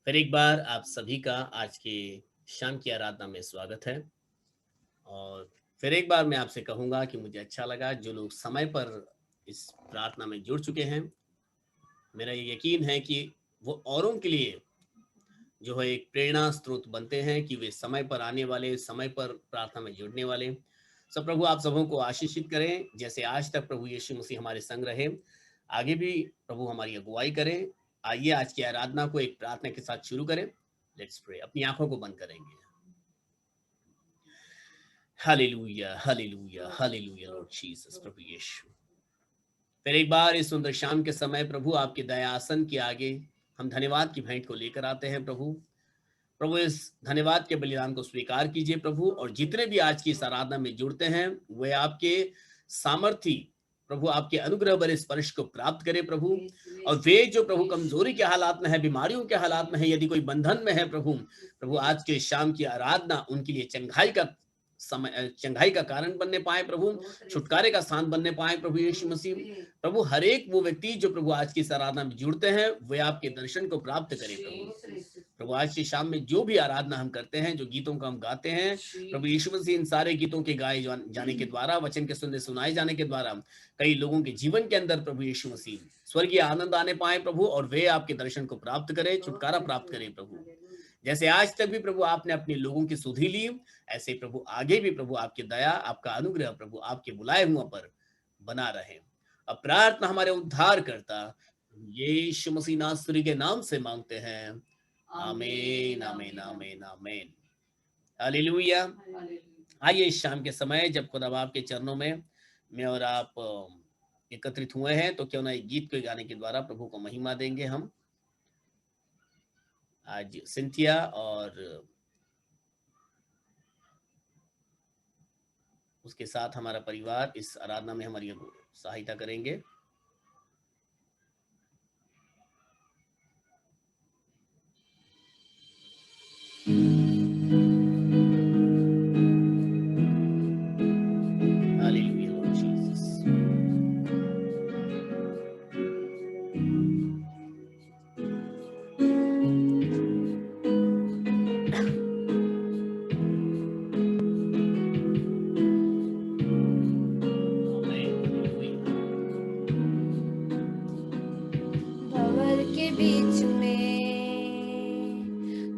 फिर एक बार आप सभी का आज के शाम की आराधना में स्वागत है। और फिर एक बार मैं आपसे कहूँगा कि मुझे अच्छा लगा जो लोग समय पर इस प्रार्थना में जुड़ चुके हैं। मेरा ये यकीन है कि वो औरों के लिए जो है एक प्रेरणा स्रोत बनते हैं कि वे समय पर आने वाले, समय पर प्रार्थना में जुड़ने वाले। सब प्रभु आप सबों को आशीषित करें, जैसे आज तक प्रभु यीशु मसीह हमारे संग रहे, आगे भी प्रभु हमारी अगुवाई करें। आइए आज की आराधना को एक प्रार्थना के साथ शुरू करें। Let's pray. अपनी आंखों को बंद करेंगे। Hallelujah, hallelujah, hallelujah Lord Jesus, प्रभु यीशु। फिर एक बार इस सुंदर शाम के समय प्रभु आपके दया आसन के आगे हम धन्यवाद की भेंट को लेकर आते हैं प्रभु। प्रभु इस धन्यवाद के बलिदान को स्वीकार कीजिए प्रभु, और जितने भी आज की इस आराधना में जुड़ते हैं वे आपके सामर्थी प्रभु आपके अनुग्रह भरे स्पर्श को प्राप्त करें प्रभु। और वे जो प्रभु कमजोरी के हालात में है, बीमारियों के हालात में है, यदि कोई बंधन में है प्रभु, प्रभु आज के शाम की आराधना उनके लिए चंगाई का समय, चंगाई का कारण बनने पाए प्रभु, छुटकारे का स्थान बनने पाए प्रभु यीशु मसीह। प्रभु हर एक वो व्यक्ति जो प्रभु आज की इस आराधना में जुड़ते हैं वे आपके दर्शन को प्राप्त करें प्रभु। प्रभु आज की शाम में जो भी आराधना हम करते हैं, जो गीतों को हम गाते हैं प्रभु यीशु मसीह, इन सारे गीतों के गाए जाने के द्वारा, वचन के सुनने सुनाए जाने के द्वारा कई लोगों के जीवन के अंदर प्रभु यीशु मसीह स्वर्गीय आनंद आने पाए प्रभु, और वे आपके दर्शन को प्राप्त करें, छुटकारा प्राप्त करें प्रभु। जैसे आज तक भी प्रभु आपने अपने लोगों की सुधि ली, ऐसे प्रभु आगे भी प्रभु आपकी दया, आपका अनुग्रह प्रभु आपके बुलाए हुआ पर बना रहे। अब प्रार्थना हमारे उद्धार करता यीशु मसीह नासरी के नाम से मांगते हैं। आमीन, आमीन, आमीन, आमीन। हालेलुया। आइए इस शाम के समय जब खुदा आपके चरणों में मैं और आप एकत्रित हुए हैं, तो क्यों ना एक गीत के गाने के द्वारा प्रभु को महिमा देंगे हम। आज सिंथिया और उसके साथ हमारा परिवार इस आराधना में हमारी सहायता करेंगे। Hallelujah Lord Jesus. भंवर के बीच में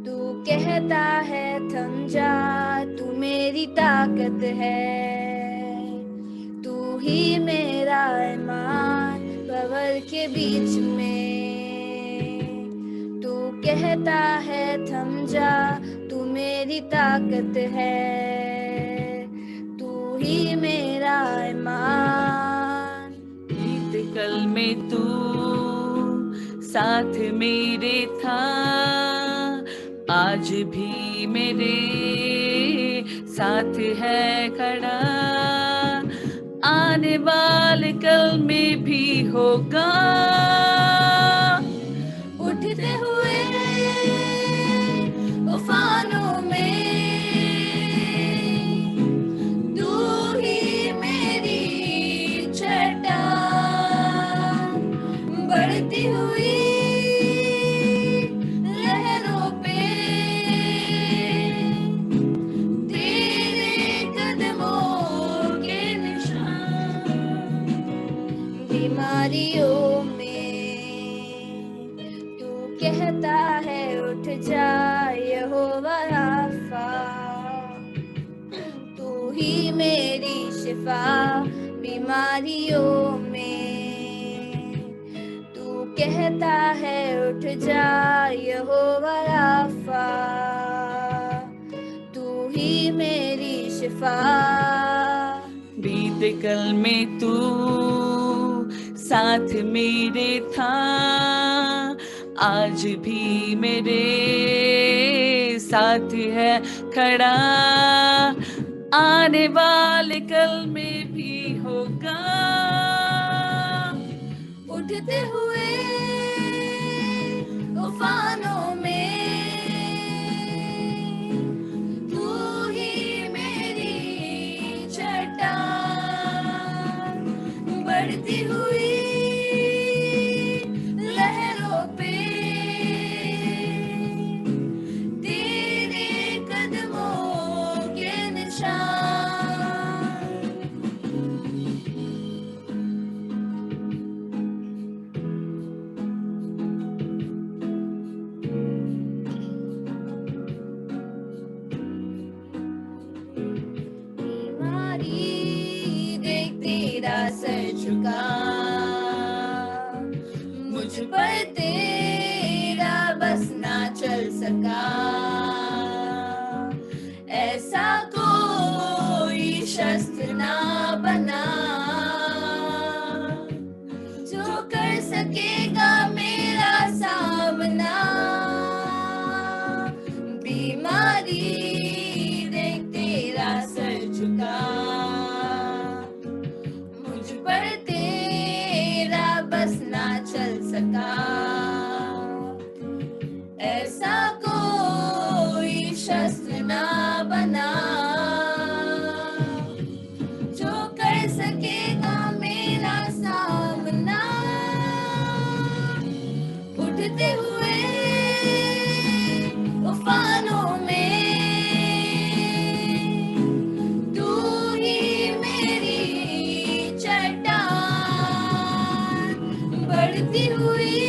तू कहता है थम जा, तू मेरी ताकत है, तू ही मेरा ईमान। भंवर के बीच में तू कहता है थम जा, तू मेरी ताकत है, तू ही मेरा ईमान। बीत कल में तू साथ मेरे था, आज भी मेरे साथ है खड़ा, आने वाले कल में भी होगा। उठते हुए तूफानों में तू ही मेरी चट्टान, बढ़ती हुई लहरों पे तेरे कदमों के निशान। बीमारियों में तू कहता है उठ जा, यहोवा राफा, तू ही मेरी शिफा। बीमारियों में तू कहता है उठ जा, यहोवा राफा, तू ही मेरी शिफा। बीते कल में तू साथ मेरे था, आज भी मेरे साथ है खड़ा, आने वाले कल में भी होगा। उठते हुए तूफानों में तू ही मेरी चट्टान, बढ़ती हुई लहरों पे झुका, मुझ पर तेरा बस ना चल सका। ऐसा कोई शस्त्र ना बना जो कर सकेगा मेरा सामना। बीमारी देख तेरा सर झुका, मुझ पर तेरा बस ना चल सका। ऐसा कोई शस्त्र ना बना जो कर सकेगा मेरा सामना। उठते हुए तूफानों में तू ही मेरी चट्टान, बढ़ती हुई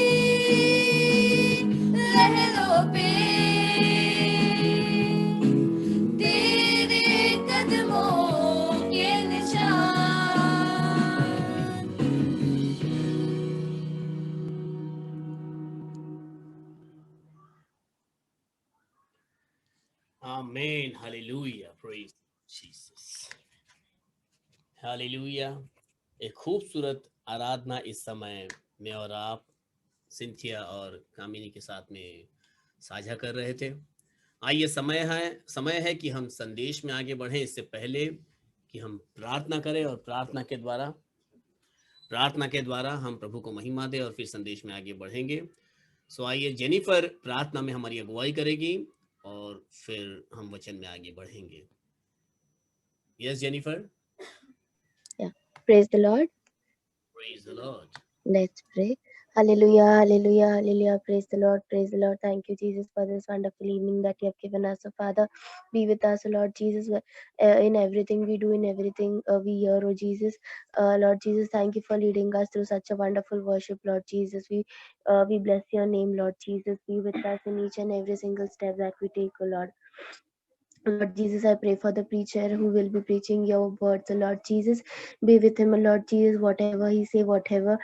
लहरों पे तेरे कदमों के निशान। आमीन, हालेलुया, प्रेज जीसस, हालेलुया। एक खूबसूरत आराधना इस समय मैं और आप सिंथिया और कामिनी के साथ में साझा कर रहे थे। आइए समय है कि हम संदेश में आगे बढ़ें। इससे पहले कि हम प्रार्थना करें और प्रार्थना के द्वारा हम प्रभु को महिमा दें और फिर संदेश में आगे बढ़ेंगे। सो आइए, जेनिफर प्रार्थना में हमारी अगुवाई करेगी और फिर हम वचन में आगे बढ़ेंगे। Yes Jennifer. Praise the Lord. Praise the Lord. Let's pray. Hallelujah, hallelujah, hallelujah. Praise the Lord, praise the Lord. Thank you, Jesus, for this wonderful evening that you have given us. So, Father, be with us, Lord Jesus, in everything we do, in everything we hear, oh Jesus. Lord Jesus, thank you for leading us through such a wonderful worship, Lord Jesus. We bless your name, Lord Jesus. Be with us in each and every single step that we take, oh Lord. Lord Jesus, I pray for the preacher who will be preaching your words. Lord Jesus, be with him, Lord Jesus. Whatever he say, whatever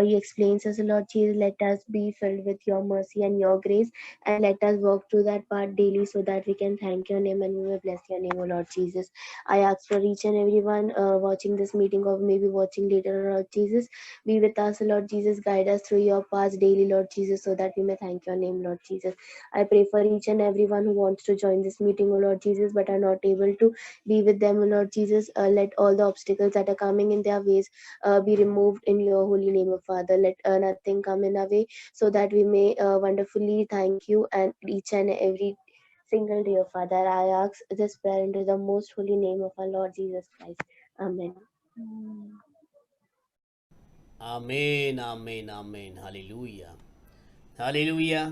he explains us, Lord Jesus, let us be filled with your mercy and your grace, and let us walk through that path daily so that we can thank your name and we will bless your name, O Lord Jesus. I ask for each and everyone watching this meeting or maybe watching later, Lord Jesus. Be with us, Lord Jesus. Guide us through your paths daily, Lord Jesus, so that we may thank your name, Lord Jesus. I pray for each and everyone who wants to join this meeting, O Lord Jesus, but are not able to. Be with them, O Lord Jesus. Let all the obstacles that are coming in their ways be removed in your holy name, O Father. Let nothing come in our way, so that we may wonderfully thank you and each and every single day, O Father. I ask this prayer into the most holy name of our Lord Jesus Christ. Amen. आमीन, आमीन, आमीन, hallelujah, hallelujah.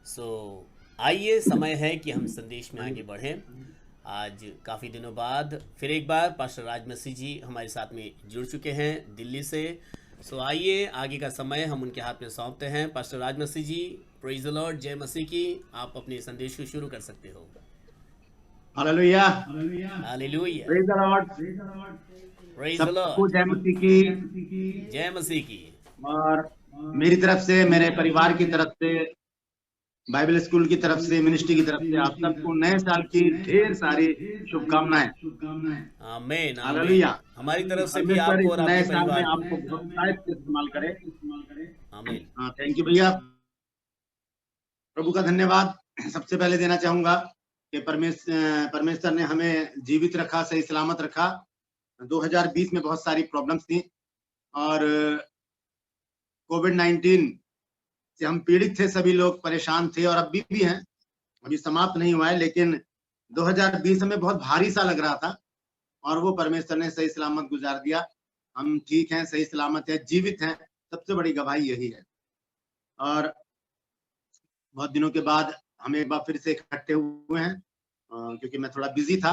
सो आइए, समय है कि हम संदेश में आगे बढ़ें। आज काफ़ी दिनों बाद फिर एक बार पास्टर राज मसीह जी हमारे साथ में जुड़ चुके हैं दिल्ली से। सो आइए, आगे का समय हम उनके हाथ में सौंपते हैं। Pastor Raj Masih ji, praise the Lord, जय मसीह की। आप अपने संदेश को शुरू कर सकते हो। Hallelujah, hallelujah, praise the Lord. Praise the सबको लॉर्ड, जय मसीह की। जय मसीह की। और मेरी तरफ से, मेरे परिवार की तरफ से, बाइबल स्कूल की तरफ से, मिनिस्ट्री की तरफ से आप सबको नए साल की ढेर सारी शुभकामनाएं। आमीन, आमीन। हालेलुया। हमारी तरफ से भी परमेश्वर आपको इस और नए आपके साल में परिवार आपको बहुत शायद से इस्तेमाल करे। आमीन। हाँ, थैंक यू भैया। प्रभु का धन्यवाद सबसे पहले देना चाहूंगा कि परमेश्वर ने हमें जीवित रखा, सही सलामत रखा। 2020 में बहुत सारी प्रॉब्लम्स थी और कोविड-19 से हम पीड़ित थे, सभी लोग परेशान थे और अभी भी हैं, अभी समाप्त नहीं हुआ है। लेकिन 2020 हमें बहुत भारी सा लग रहा था और वो परमेश्वर ने सही सलामत गुजार दिया। हम ठीक हैं, सही सलामत है, जीवित हैं, सबसे बड़ी गवाही यही है। और बहुत दिनों के बाद हम एक बार फिर से इकट्ठे हुए हैं, क्योंकि मैं थोड़ा बिजी था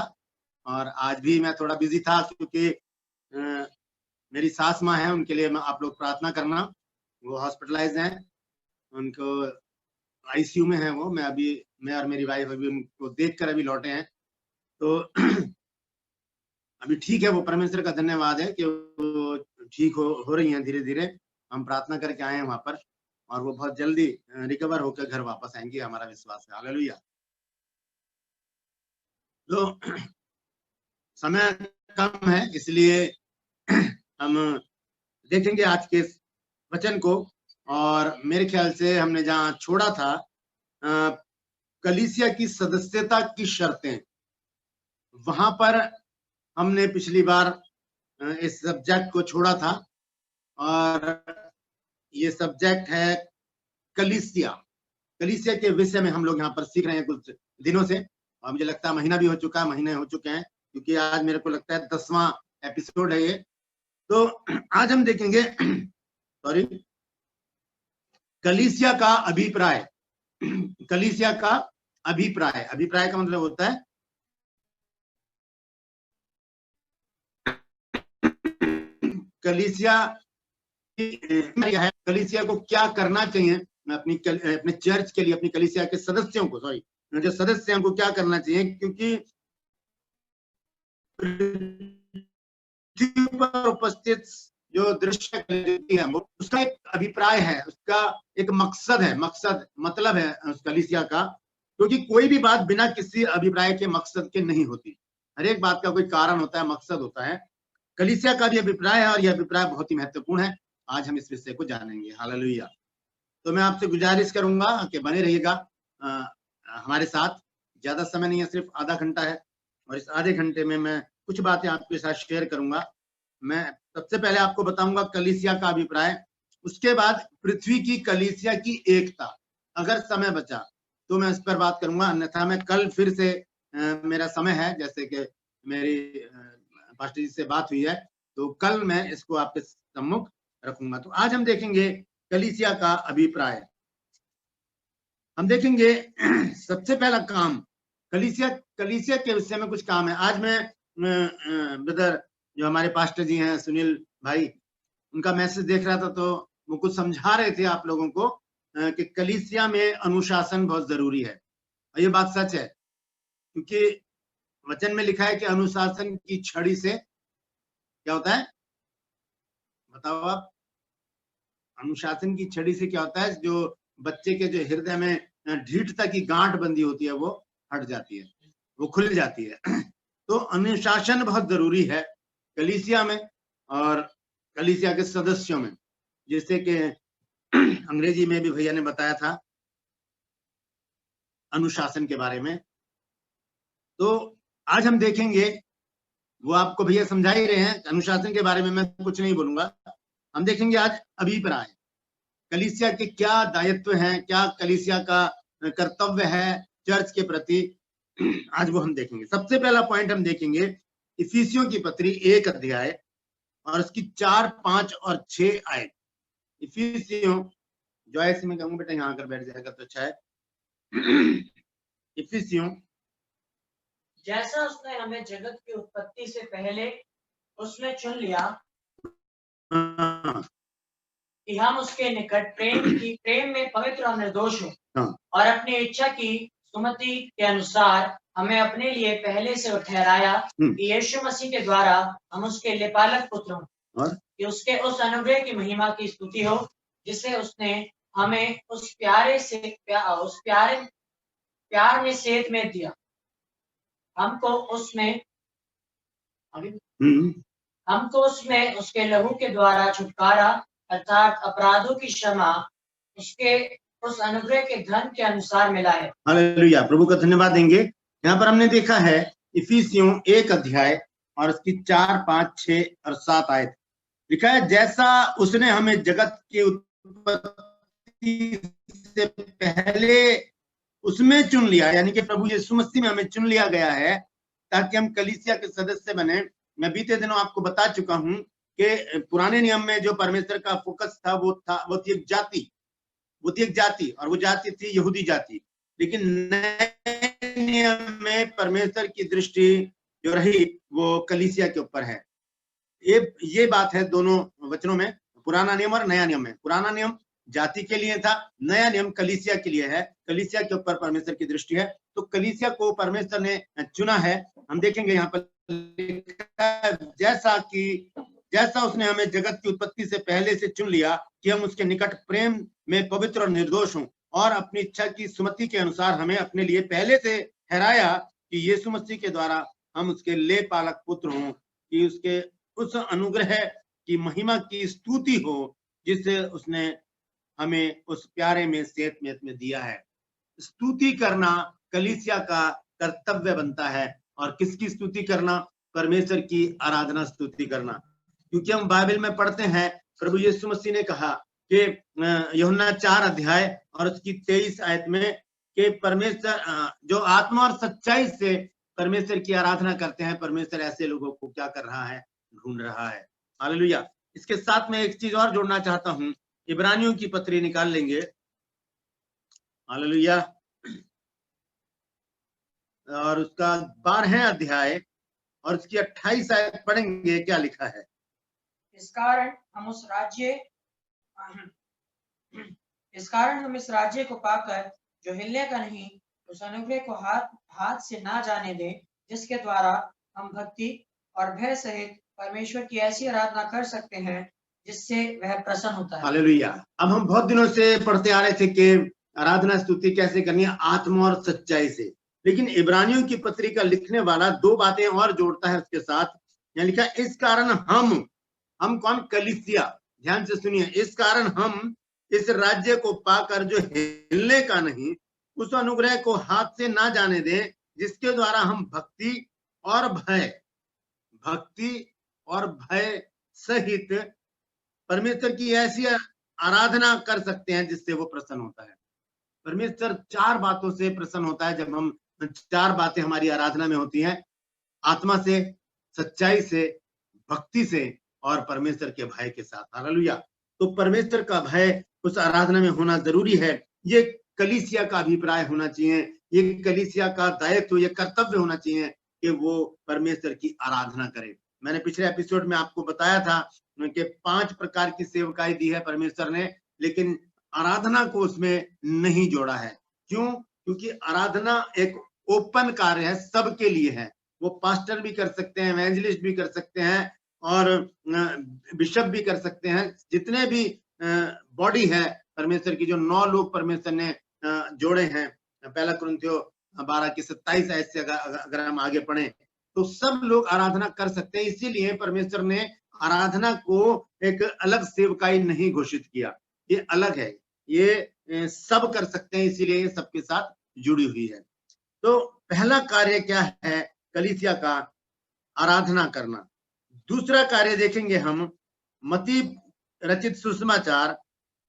और आज भी मैं थोड़ा बिजी था, क्योंकि मेरी सास माँ है, उनके लिए आप लोग प्रार्थना करना। वो हॉस्पिटलाइज हैं, उनको आईसीयू में है वो। मैं और मेरी वाइफ अभी उनको देखकर अभी लौटे हैं, तो अभी ठीक है। वो परमेश्वर का धन्यवाद है कि वो ठीक हो रही हैं धीरे धीरे। हम प्रार्थना करके आए हैं वहां पर, और वो बहुत जल्दी रिकवर होकर घर वापस आएंगी, हमारा विश्वास है। हालेलुया। तो समय कम है, इसलिए हम देखेंगे आज के वचन को। और मेरे ख्याल से हमने जहां छोड़ा था, कलीसिया की सदस्यता की शर्तें, वहां पर हमने पिछली बार इस सब्जेक्ट को छोड़ा था। और ये सब्जेक्ट है कलीसिया। कलीसिया के विषय में हम लोग यहाँ पर सीख रहे हैं कुछ दिनों से, और मुझे लगता है महीना भी हो चुका है, महीने हो चुके हैं, क्योंकि आज मेरे को लगता है 10वां एपिसोड है ये। तो आज हम देखेंगे कलीसिया का अभिप्राय। कलीसिया का अभिप्राय, अभिप्राय का मतलब होता है कलीसिया कलीसिया को क्या करना चाहिए, अपने चर्च के लिए, अपनी कलीसिया के सदस्यों को, जो सदस्य हैं, को क्या करना चाहिए, क्योंकि पृथ्वी पर उपस्थित जो दृश्य है उसका एक अभिप्राय है, उसका एक मकसद है, मतलब है उस कलीसिया का। क्योंकि कोई भी बात बिना किसी अभिप्राय के, मकसद के नहीं होती। हर एक बात का कोई कारण होता है, मकसद होता है। कलीसिया का भी अभिप्राय है, और यह अभिप्राय बहुत ही महत्वपूर्ण है। आज हम इस विषय को जानेंगे। हालेलुया। तो मैं आपसे गुजारिश करूंगा कि बने रहिएगा हमारे साथ। ज्यादा समय नहीं है, सिर्फ आधा घंटा है, और इस आधे घंटे में मैं कुछ बातें आपके साथ शेयर करूंगा। मैं सबसे पहले आपको बताऊंगा कलीसिया का अभिप्राय, उसके बाद पृथ्वी की कलीसिया की एकता। अगर समय बचा तो मैं इस पर बात करूंगा, अन्यथा मैं कल फिर से मेरा समय है, जैसे कि मेरी पास्टर जी से बात हुई है, तो कल मैं इसको आपके सम्मुख रखूंगा। तो आज हम देखेंगे कलीसिया का अभिप्राय। हम देखेंगे सबसे पहला काम, कलीसिया के विषय में कुछ काम है। आज मैं ब्रदर जो हमारे पास्टर जी हैं, सुनील भाई, उनका मैसेज देख रहा था, तो वो कुछ समझा रहे थे आप लोगों को कि कलीसिया में अनुशासन बहुत जरूरी है। और ये बात सच है, क्योंकि वचन में लिखा है कि अनुशासन की छड़ी से क्या होता है, बताओ आप। अनुशासन की छड़ी से क्या होता है, जो बच्चे के जो हृदय में ढीठता की गांठ बंधी होती है, वो हट जाती है, वो खुल जाती है। तो अनुशासन बहुत जरूरी है कलीसिया में और कलीसिया के सदस्यों में, जैसे कि अंग्रेजी में भी भैया ने बताया था अनुशासन के बारे में। तो आज हम देखेंगे, वो आपको भैया समझा ही रहे हैं, अनुशासन के बारे में मैं कुछ नहीं बोलूंगा। हम देखेंगे आज अभिप्राय, कलीसिया के क्या दायित्व हैं, क्या कलीसिया का कर्तव्य है चर्च के प्रति, आज वो हम देखेंगे। सबसे पहला पॉइंट हम देखेंगे इफिसियों की पत्री 1 अध्याय और उसकी 4, 5 और 6 आयत। इफिसियों, जो ऐसे में कहूंगा बेटा यहाँ आकर बैठ जाएगा तो अच्छा है। इफिसियों, जैसा उसने हमें जगत की उत्पत्ति से पहले उसमें चुन लिया कि हम उसके निकट प्रेम में पवित्र और निर्दोष हों, और अपनी इच्छा की सुमति के अनुसार हमें अपने लिए पहले से ठहराया कि यीशु मसीह के द्वारा हम उसके लेपालक पुत्र हों, कि उसके उस अनुग्रह की महिमा की स्तुति हो जिसे उसने हमें उस प्यार में सेध में दिया। हमको उसमें उसके लहू के द्वारा छुटकारा, अर्थात अपराधों की क्षमा, उसके उस अनुग्रह के धन के अनुसार मिला है। हालेलुया, प्रभु का धन्यवाद देंगे। यहाँ पर हमने देखा है इफिसियों 1 अध्याय और उसकी 4, 5, 6 और 7 आयत लिखा है, जैसा उसने हमें जगत की उत्पत्ति से पहले उसमें चुन लिया, यानी कि प्रभु यीशु मसीह में हमें चुन लिया गया है ताकि हम कलीसिया के सदस्य बने। मैं बीते दिनों आपको बता चुका हूं कि पुराने नियम में जो परमेश्वर का फोकस था वो थी एक जाति, और वो जाति थी यहूदी जाति। लेकिन नए नियम में परमेश्वर की दृष्टि जो रही वो कलीसिया के ऊपर है। ये बात है दोनों वचनों में, पुराना नियम और नया नियम में। पुराना नियम जाति के लिए था, नया नियम कलीसिया के लिए है। कलीसिया के ऊपर परमेश्वर की दृष्टि है, तो कलीसिया को परमेश्वर ने चुना है। हम देखेंगे यहाँ पर जैसा कि जैसा उसने हमें जगत की उत्पत्ति से पहले से चुन लिया कि हम उसके निकट प्रेम में पवित्र और निर्दोष हों, और अपनी इच्छा की सुमति के अनुसार हमें अपने लिए पहले से ठहराया कि यीशु मसीह के द्वारा हम उसके ले पालक पुत्र हों, कि उसके उस अनुग्रह की महिमा की स्तुति हो जिसे उसने हमें उस प्यारे में सेत में दिया है। स्तुति करना कलीसिया का कर्तव्य बनता है। और किसकी स्तुति करना? परमेश्वर की आराधना स्तुति करना। क्योंकि हम बाइबल में पढ़ते हैं प्रभु यीशु मसीह ने कहा कि यूहन्ना 4 अध्याय और उसकी 23 आयत में कि परमेश्वर जो आत्मा और सच्चाई से परमेश्वर की आराधना करते हैं, परमेश्वर ऐसे लोगों को क्या कर रहा है? ढूंढ रहा है। हालेलुया। इसके साथ में एक चीज और जोड़ना चाहता हूं, इब्रानियों की पत्री निकाल लेंगे। हालेलुया। और उसका 12 अध्याय और उसकी 28 आयत पढ़ेंगे। क्या लिखा है? इस कारण हम इस राज्य को पाकर जो हिलने का नहीं, उस अनुग्रह को हाथ से ना जाने दें, जिसके द्वारा हम भक्ति और भय सहित परमेश्वर की ऐसी आराधना कर सकते हैं जिससे वह प्रसन्न होता है। हालेलुया। अब हम बहुत दिनों से पढ़ते आ रहे थे कि आराधना स्तुति कैसे करनी है? आत्मा और सच्चाई से। लेकिन इब्रानियों की पत्री का लिखने वाला 2 बातें और जोड़ता है उसके साथ। यहाँ लिखा, इस कारण हम कौन? कलीसिया। ध्यान से सुनिए, इस कारण हम इस राज्य को पाकर जो हिलने का नहीं, उस अनुग्रह को हाथ से ना जाने दें, जिसके द्वारा हम भक्ति और भय सहित परमेश्वर की ऐसी आराधना कर सकते हैं जिससे वो प्रसन्न होता है। परमेश्वर 4 बातों से प्रसन्न होता है। जब हम 4 बातें हमारी आराधना में होती हैं, आत्मा से, सच्चाई से, भक्ति से और परमेश्वर के भय के साथ। हालेलुया। तो परमेश्वर का भय उस आराधना में होना जरूरी है। ये कलीसिया का अभिप्राय होना चाहिए, ये कलीसिया का दायित्व, ये कर्तव्य होना चाहिए कि वो परमेश्वर की आराधना करे। मैंने पिछले एपिसोड में आपको बताया था कि 5 प्रकार की सेवकाई दी है परमेश्वर ने, लेकिन आराधना को उसमें नहीं जोड़ा है। क्यों? क्योंकि आराधना एक ओपन कार्य है, सबके लिए है। वो पास्टर भी कर सकते हैं, एवेंजलिस्ट भी कर सकते हैं और बिशप भी कर सकते हैं। जितने भी बॉडी है परमेश्वर की, जो 9 लोग परमेश्वर ने जोड़े हैं, 1 कुरिन्थियों 12 की 27 आयत से अगर हम आगे पढ़ें तो सब लोग आराधना कर सकते हैं। इसीलिए परमेश्वर ने आराधना को एक अलग सेवकाई नहीं घोषित किया। ये अलग है, ये सब कर सकते हैं, इसीलिए ये सबके साथ जुड़ी हुई है। तो पहला कार्य क्या है कलीसिया का? आराधना करना। दूसरा कार्य देखेंगे हम मत्ती रचित सुसमाचार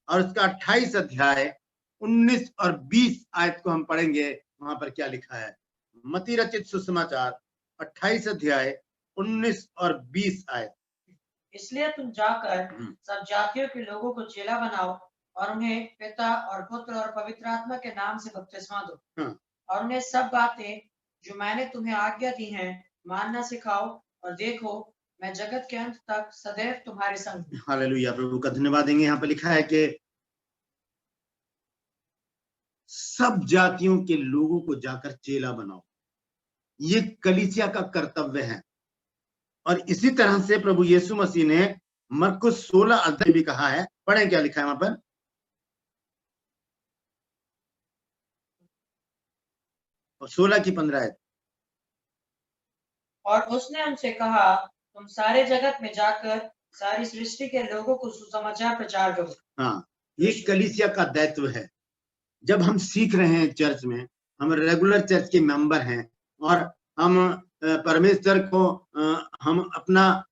और उसका 28 अध्याय 19 और 20 आयत को हम पढ़ेंगे। वहां पर क्या लिखा है? मत्ती रचित सुसमाचार 28 अध्याय 19 और 20 आयत। इसलिए तुम जाकर सब जातियों के लोगों को चेला बनाओ और उन्हें पिता और पुत्र और पवित्र आत्मा के नाम से बपतिस्मा दो, और उन्हें सब बातें जो मैंने तुम्हें आज्ञा दी हैं मानना सिखाओ, और देखो मैं जगत के अंत तक सदैव तुम्हारे संग हूं। हालेलुया। प्रभु का धन्यवाद देंगे। यहाँ पर लिखा है कि सब जातियों के लोगों को जाकर चेला बनाओ। ये कलीसिया का कर्तव्य है। और इसी तरह से प्रभु यीशु मसीह ने मरकुस 16 अध्याय भी कहा है। पढ़ें क्या लिखा है वहां पर? और 16 की 15 आयत। और उसने उनसे कहा, तुम सारे जगत में जाकर सारी सृष्टि के लोगों को सुसमाचार प्रचार करो। हाँ, ये कलीसिया का दायित्व है। जब हम सीख रहे हैं चर्च में, हम रेगुलर चर्च के मेंबर हैं और हम परमेश्वर को हम अपना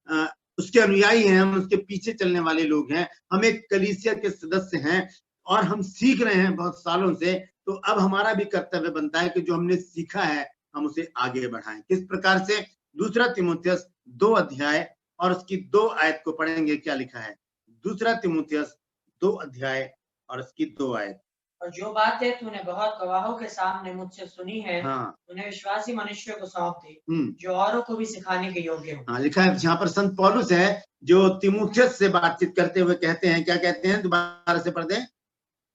उसके अनुयायी हैं, हम उसके पीछे चलने वाले लोग हैं, हम एक कलीसिया के सदस्य हैं और हम सीख रहे हैं बहुत सालों से। तो अब हमारा भी कर्तव्य बनता है कि जो हमने सीखा है हम उसे आगे बढ़ाएं। किस प्रकार से? 2 तीमुथियुस 2 अध्याय और उसकी 2 आयत को पढ़ेंगे। क्या लिखा है? 2 तीमुथियुस 2 अध्याय और उसकी 2 आयत। और जो बातें तूने बहुत गवाहों के सामने मुझसे सुनी है, उन्हें विश्वासी मनुष्यों को सौंप दे, जो औरों को भी सिखाने के योग्य हो। हाँ, लिखा है। जहाँ पर संत पौलुस है जो तीमुथियुस से बातचीत करते हुए कहते हैं, क्या कहते हैं? दोबारा से पढ़ दें।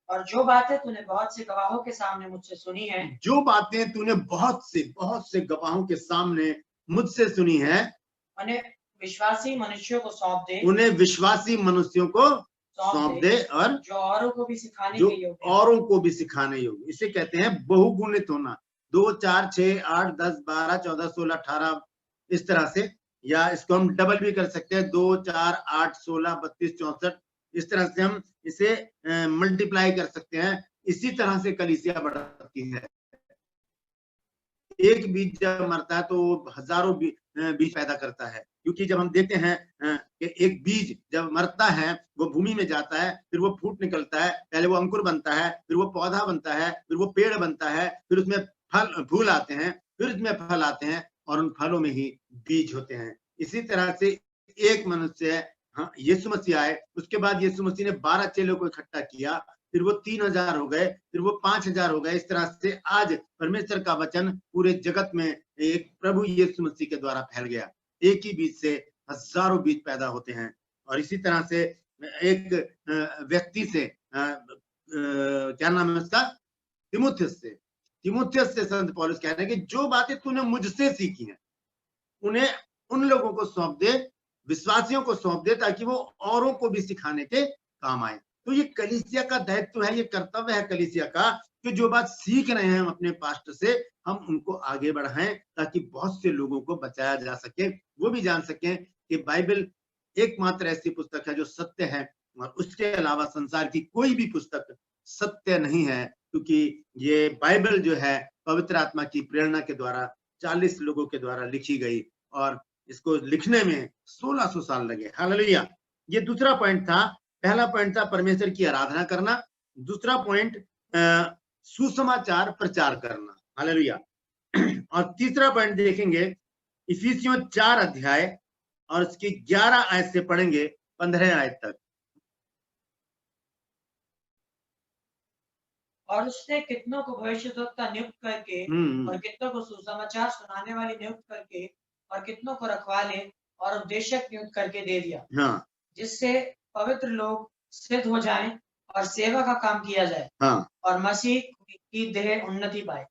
और जो बातें तूने बहुत से गवाहों के सामने मुझसे सुनी है, जो बातें तूने बहुत से गवाहों के सामने मुझसे सुनी है, विश्वासी मनुष्यों को सौंप दे, उन्हें विश्वासी मनुष्यों को सौंप दे और जो औरों को भी सिखाने जो के योग्य है। औरों को भी सिखाने योग्य। इसे कहते हैं बहुगुणित होना। 2 4 6 8 10 12 14 16 18 इस तरह से, या इसको हम डबल भी कर सकते हैं, 2 4 8 16 32 64 इस तरह से हम इसे मल्टीप्लाई कर सकते हैं। इसी तरह से कलीसिया बढ़ती है। एक बीज जब मरता है तो हजारों बीज पैदा करता है, क्योंकि जब हम देखते हैं कि एक बीज जब मरता है वो भूमि में जाता है, फिर वो फूट निकलता है, पहले वो अंकुर बनता है, फिर वो पौधा बनता है, फिर वो पेड़ बनता है, फिर उसमें फूल आते हैं, फिर उसमें फल आते हैं और उन फलों में ही बीज होते हैं। इसी तरह से एक मनुष्य, हाँ, यीशु मसीह आए, उसके बाद यीशु मसीह ने 12 चेलों को इकट्ठा किया, फिर वो 3000 हो गए, फिर वो 5000 हो गए। इस तरह से आज परमेश्वर का वचन पूरे जगत में एक प्रभु यीशु मसीह के द्वारा फैल गया। एक ही बीज से हजारों बीज पैदा होते हैं। और इसी तरह से एक व्यक्ति से क्या नाम है उसका, तिमुथियुस से संत पौलुस कह रहे हैं कि जो बातें तूने मुझसे सीखी हैं उन्हें उन लोगों को सौंप दे, विश्वासियों को सौंप दे, ताकि वो औरों को भी सिखाने के काम आए। तो ये कलीसिया का दायित्व है, ये कर्तव्य है कलीसिया का, कि जो बात सीख रहे हैं हम अपने पास्टर से, हम उनको आगे बढ़ाएं, ताकि बहुत से लोगों को बचाया जा सके, वो भी जान सकें कि बाइबल एकमात्र ऐसी पुस्तक है जो सत्य है, और उसके अलावा संसार की कोई भी पुस्तक सत्य नहीं है। क्योंकि ये बाइबल जो है पवित्र आत्मा की प्रेरणा के द्वारा 40 लोगों के द्वारा लिखी गई, और इसको लिखने में 1600 साल लगे। हालेलुया। ये दूसरा पॉइंट था। पहला पॉइंट था परमेश्वर की आराधना करना, दूसरा पॉइंट सुसमाचार प्रचार करना। हालेलुया। और तीसरा पॉइंट देखेंगे इफिसियों 4 अध्याय और उसकी 11 आयत से पढ़ेंगे 15 आयत तक। और उसने कितनों को भविष्यद्वक्ता नियुक्त करके और कितनों को सुसमाचार सुनाने वाले नियुक्त करके और कितनों को रखवाले और उपदेशक नियुक्त करके दे दिया, हाँ, जिससे पवित्र लोग सिद्ध हो जाएं और सेवा का काम किया जाए, हाँ, और मसीह की देह उन्नति पाए,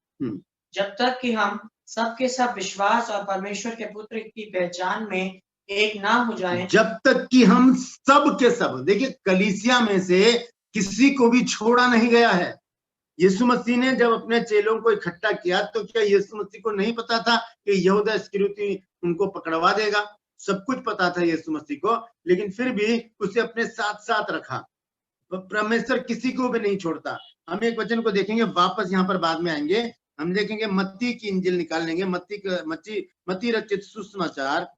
जब तक कि हम सबके सब विश्वास और परमेश्वर के पुत्र की पहचान में एक ना हो जाएं। जब तक कि हम सब के सब, देखिए कलीसिया में से किसी को भी छोड़ा नहीं गया है। यीशु मसीह ने जब अपने चेलों को इकट्ठा किया तो क्या यीशु मसीह को नहीं पता था कि यहूदा इस्करियोती उनको पकड़वा देगा? सब कुछ पता था यीशु मसीह को, लेकिन फिर भी उसे अपने साथ साथ रखा। परमेश्वर किसी को भी नहीं छोड़ता। हम एक वचन को देखेंगे, वापस यहाँ पर बाद में आएंगे, हम देखेंगे मत्ती की इंजिल निकाल लेंगे, मत्ती रचित सुसमाचार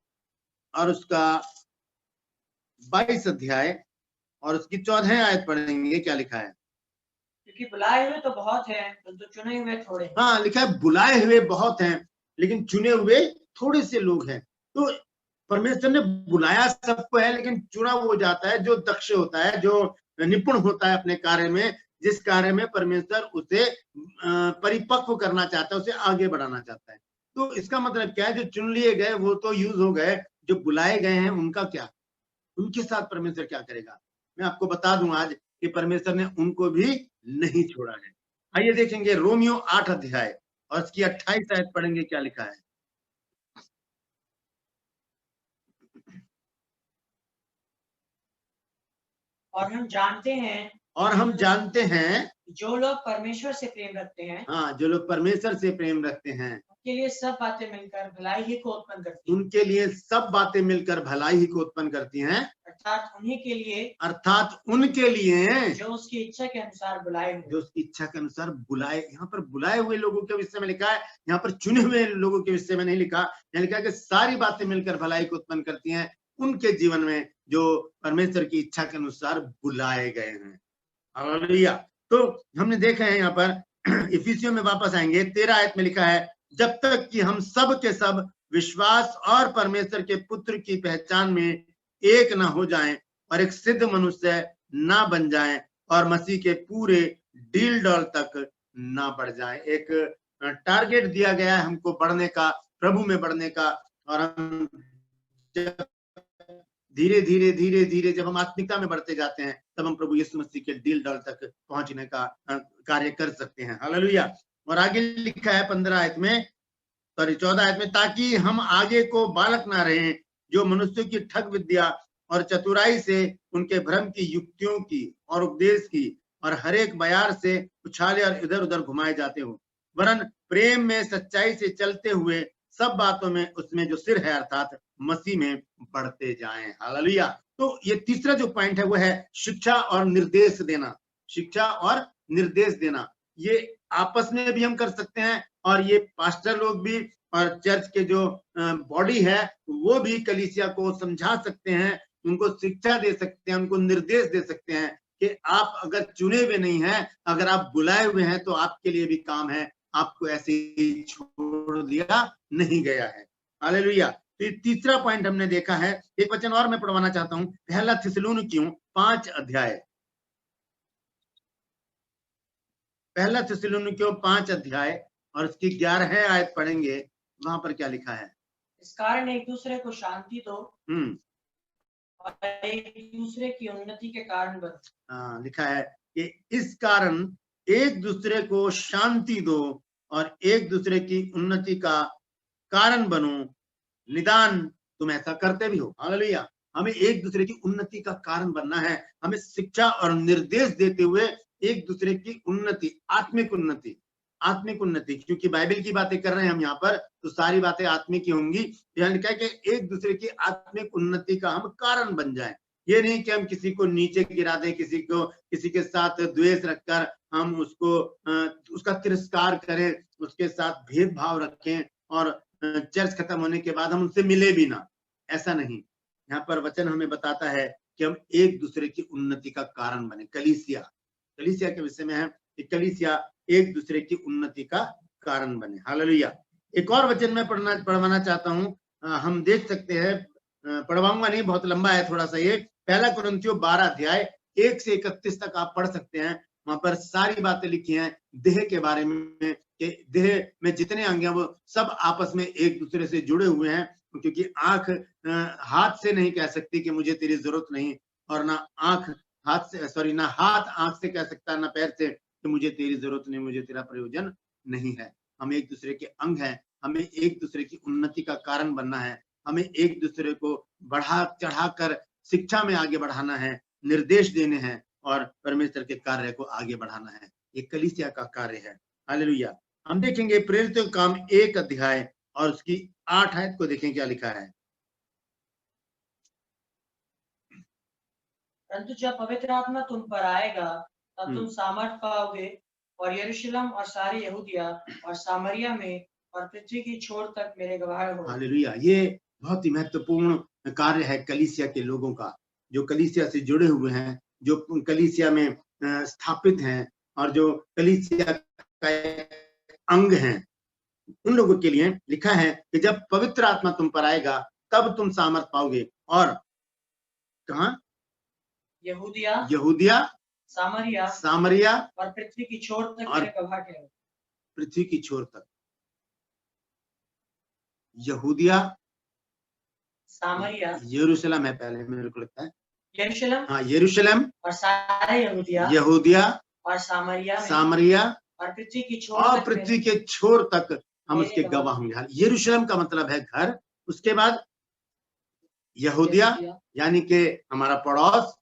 और उसका 22 अध्याय और उसकी 14 आयत पढ़ेंगे। क्या लिखा है? क्योंकि बुलाए हुए तो बहुत हैं, परंतु चुने हुए थोड़े। हाँ, लिखा है बुलाए हुए बहुत हैं लेकिन चुने हुए थोड़े से लोग हैं। तो परमेश्वर ने बुलाया सबको है, लेकिन चुना वो जाता है जो दक्ष होता है, जो निपुण होता है अपने कार्य में, जिस कार्य में परमेश्वर उसे परिपक्व करना चाहता है, उसे आगे बढ़ाना चाहता है। तो इसका मतलब क्या है? जो चुन लिए गए वो तो यूज हो गए, जो बुलाए गए हैं उनका क्या, उनके साथ परमेश्वर क्या करेगा? मैं आपको बता दूं आज कि परमेश्वर ने उनको भी नहीं छोड़ा है। आइए देखेंगे रोमियो 8 अध्याय और इसकी 28 आयत पढ़ेंगे। क्या लिखा है? और हम जानते हैं जो लोग परमेश्वर से प्रेम रखते हैं, हाँ, जो लोग परमेश्वर से प्रेम रखते हैं उनके लिए सब बातें मिलकर भलाई ही को उत्पन्न करती हैं। उनके लिए सब बातें मिलकर भलाई ही को उत्पन्न करती हैं, अर्थात उनके लिए जो उसकी इच्छा के अनुसार बुलाए हुए। जो उसकी इच्छा के अनुसार बुलाए। यहाँ पर बुलाए हुए लोगों के विषय में लिखा है, यहाँ पर चुने हुए लोगों के विषय में नहीं लिखा। यहाँ लिखा है कि सारी बातें मिलकर भलाई को उत्पन्न करती हैं उनके जीवन में जो परमेश्वर की इच्छा के अनुसार बुलाए गए हैं। हालेलुया। तो हमने देखा है यहाँ पर इफिसियों में वापस आएंगे, 13 आयत में लिखा है, जब तक कि हम सब के सब विश्वास और परमेश्वर के पुत्र की पहचान में एक ना हो जाएं और एक सिद्ध मनुष्य ना बन जाएं और मसीह के पूरे डील डॉल तक ना बढ़ जाएं। एक टारगेट दिया गया है हमको बढ़ने का, प्रभु में बढ़ने का, और हम धीरे धीरे धीरे धीरे जब हम आत्मिकता में बढ़ते जाते हैं तब हम प्रभु यीशु मसीह के डील डॉल तक पहुंचने का कार्य कर सकते हैं। हालेलुया। और आगे लिखा है 14 आयत में, ताकि हम आगे को बालक ना रहें जो मनुष्यों की ठग विद्या और चतुराई से उनके भ्रम की युक्तियों की और उपदेश की और हर एक बयार से उछाले और इधर उधर घुमाए जाते हो, वरन प्रेम में सच्चाई से चलते हुए सब बातों में उसमें जो सिर है अर्थात मसीह में बढ़ते जाएं। हालेलुया। तो ये तीसरा जो पॉइंट है वो है शिक्षा और निर्देश देना। शिक्षा और निर्देश देना, ये आपस में भी हम कर सकते हैं और ये पास्टर लोग भी और चर्च के जो बॉडी है वो भी कलीसिया को समझा सकते हैं, उनको शिक्षा दे सकते हैं, उनको निर्देश दे सकते हैं कि आप अगर चुने हुए नहीं हैं, अगर आप बुलाए हुए हैं तो आपके लिए भी काम है, आपको ऐसे ही छोड़ दिया नहीं गया है। हालेलुया। तो ये तीसरा पॉइंट हमने देखा है। एक वचन और मैं पढ़वाना चाहता हूं, पहला थिस्सलुनीकियों 5 अध्याय, पहला थिस्सलुनीकियों 5 अध्याय और उसकी 11 आयत पढ़ेंगे। वहां पर क्या लिखा है? इस कारण एक दूसरे को शांति दो और एक दूसरे की उन्नति के कारण बनो। लिखा है कि इस कारण एक दूसरे को शांति दो और एक दूसरे की उन्नति का कारण बनो, निदान तुम ऐसा करते भी हो। हालेलुया। हमें एक दूसरे की उन्नति का कारण बनना है, हमें शिक्षा और निर्देश देते हुए एक दूसरे की उन्नति, आत्मिक उन्नति, आत्मिक उन्नति, क्योंकि बाइबल की बातें कर रहे हैं हम यहाँ पर, तो सारी बातें आत्मिक की होंगी। यानी क्या कि एक दूसरे की आत्मिक उन्नति का हम कारण बन जाएं। ये नहीं कि हम किसी को नीचे गिरा दें, किसी के साथ द्वेष रखकर हम उसको उसका तिरस्कार करें, उसके साथ भेदभाव रखें और चर्च खत्म होने के बाद हम उनसे मिले भी ना, ऐसा नहीं। यहाँ पर वचन हमें बताता है कि हम एक दूसरे की उन्नति का कारण बने। कलीसिया के विषय में है कि कलीसिया एक दूसरे की उन्नति का कारण बने। हालेलुया। एक और वचन मैं पढ़वाना चाहता हूँ, हम देख सकते हैं, पढ़वाऊंगा नहीं, बहुत लंबा है थोड़ा सा ये। पहला कुरिन्थियों 12 अध्याय 1 से 31 तक आप पढ़ सकते हैं। वहां पर सारी बातें लिखी हैं देह के बारे में, कि देह में जितने अंग हैं वो सब आपस में एक दूसरे से जुड़े हुए हैं, क्योंकि आंख हाथ से नहीं कह सकती कि मुझे तेरी जरूरत नहीं, और ना हाथ आंख से कह सकता, ना पैर से कि मुझे तेरी जरूरत नहीं, मुझे तेरा प्रयोजन नहीं है। हम एक दूसरे के अंग हैं, हमें एक दूसरे की उन्नति का कारण बनना है, हमें एक दूसरे को बढ़ा चढ़ाकर शिक्षा में आगे बढ़ाना है, निर्देश देने हैं और परमेश्वर के कार्य को आगे बढ़ाना है। ये कलीसिया का कार्य है। हालेलुया। हम देखेंगे प्रेरितों का काम 1 अध्याय और उसकी 8 आयत को देखें क्या लिखा है। परंतु जब पवित्र आत्मा तुम पर आएगा तब तुम सामर्थ पाओगे और यरूशलेम और सारी यहूदिया और सामरिया में और पृथ्वी की छोर तक मेरे गवाह हो। हालेलुया। ये बहुत ही महत्वपूर्ण कार्य है कलीसिया के लोगों का, जो कलीसिया से जुड़े हुए हैं, जो कलीसिया में स्थापित हैं और जो कलीसिया का अंग हैं। उन लोगों के लिए लिखा है कि जब पवित्र आत्मा तुम पर आएगा तब तुम सामर्थ पाओगे। और कहाँ? यहूदिया, सामरिया और पृथ्वी की छोर तक मेरे गवाह ठहरो। पृथ्वी की छोर तक, यहूदिया, सामरिया, यरूशलेम है पहले मेरे को लगता है, यरूशलेम, हाँ यरूशलेम और सारे यहूदिया और सामरिया और पृथ्वी की छोर तक हम उसके गवाह होंगे। यरूशलेम का मतलब है घर, उसके बाद यहूदिया यानी कि हमारा पड़ोस,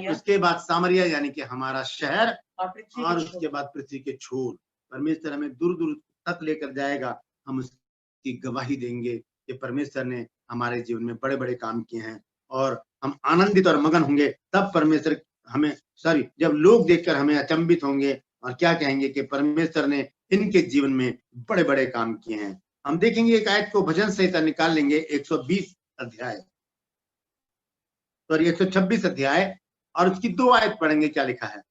उसके बाद सामरिया यानी कि हमारा शहर, और उसके बाद पृथ्वी के छोर। परमेश्वर हमें दूर दूर तक लेकर जाएगा, हम उसकी गवाही देंगे कि परमेश्वर ने हमारे जीवन में बड़े बड़े काम किए हैं, और हम आनंदित और मगन होंगे। तब परमेश्वर हमें जब लोग देखकर हमें अचंभित होंगे और क्या कहेंगे कि परमेश्वर ने इनके जीवन में बड़े बड़े काम किए हैं। हम देखेंगे एक आयत को भजन संहिता निकाल लेंगे, 120 अध्याय और 126 अध्याय और उसकी 2 आयत पढ़ेंगे क्या लिखा है।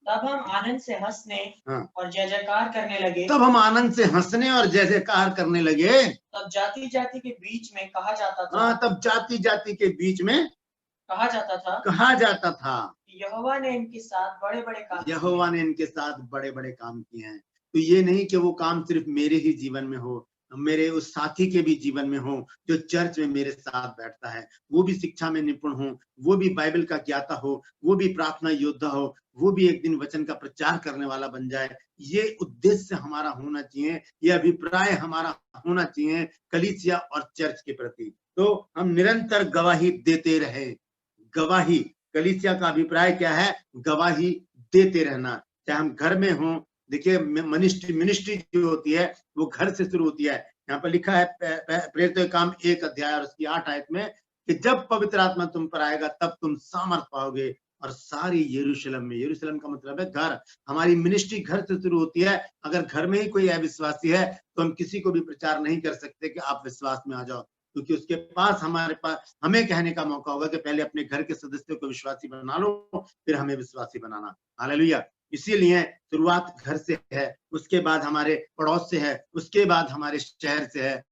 तब हम आनंद से हंसने और जय जयकार करने लगे। तब हम आनंद से हंसने और जय जयकार करने लगे। तब जाति जाति के बीच में कहा जाता था, तब जाति जाति के बीच में कहा जाता था यहोवा ने इनके साथ बड़े बड़े काम किए हैं। तो ये नहीं कि वो काम सिर्फ मेरे ही जीवन में हो, मेरे उस साथी के भी जीवन में हो जो चर्च में मेरे साथ बैठता है, वो भी शिक्षा में निपुण हो, वो भी बाइबल का ज्ञाता हो, वो भी प्रार्थना योद्धा हो, वो भी एक दिन वचन का प्रचार करने वाला बन जाए। ये उद्देश्य हमारा होना चाहिए, ये अभिप्राय हमारा होना चाहिए कलीसिया और चर्च के प्रति। तो हम निरंतर गवाही देते रहे। गवाही, कलीसिया का अभिप्राय क्या है? गवाही देते रहना, चाहे हम घर में हों। देखिए मिनिस्ट्री जो होती है वो घर से शुरू होती है। यहाँ पर लिखा है प्रेरितों के काम 1 अध्याय और उसकी 8 आयत में कि जब पवित्र आत्मा तुम पर आएगा तब तुम सामर्थ पाओगे और सारी यरूशलेम में, यरूशलेम का मतलब है घर, हमारी मिनिस्ट्री घर से शुरू होती है। अगर घर में ही कोई अविश्वासी है तो हम किसी को भी प्रचार नहीं कर सकते कि आप विश्वास में आ जाओ, क्योंकि उसके पास हमें कहने का मौका होगा कि पहले अपने घर के सदस्यों को विश्वासी बना लो, फिर हमें विश्वासी बनाना। हालेलुया। इसीलिए शुरुआत घर से है, उसके बाद हमारे पड़ोस से है, उसके बाद हमारे शहर से है,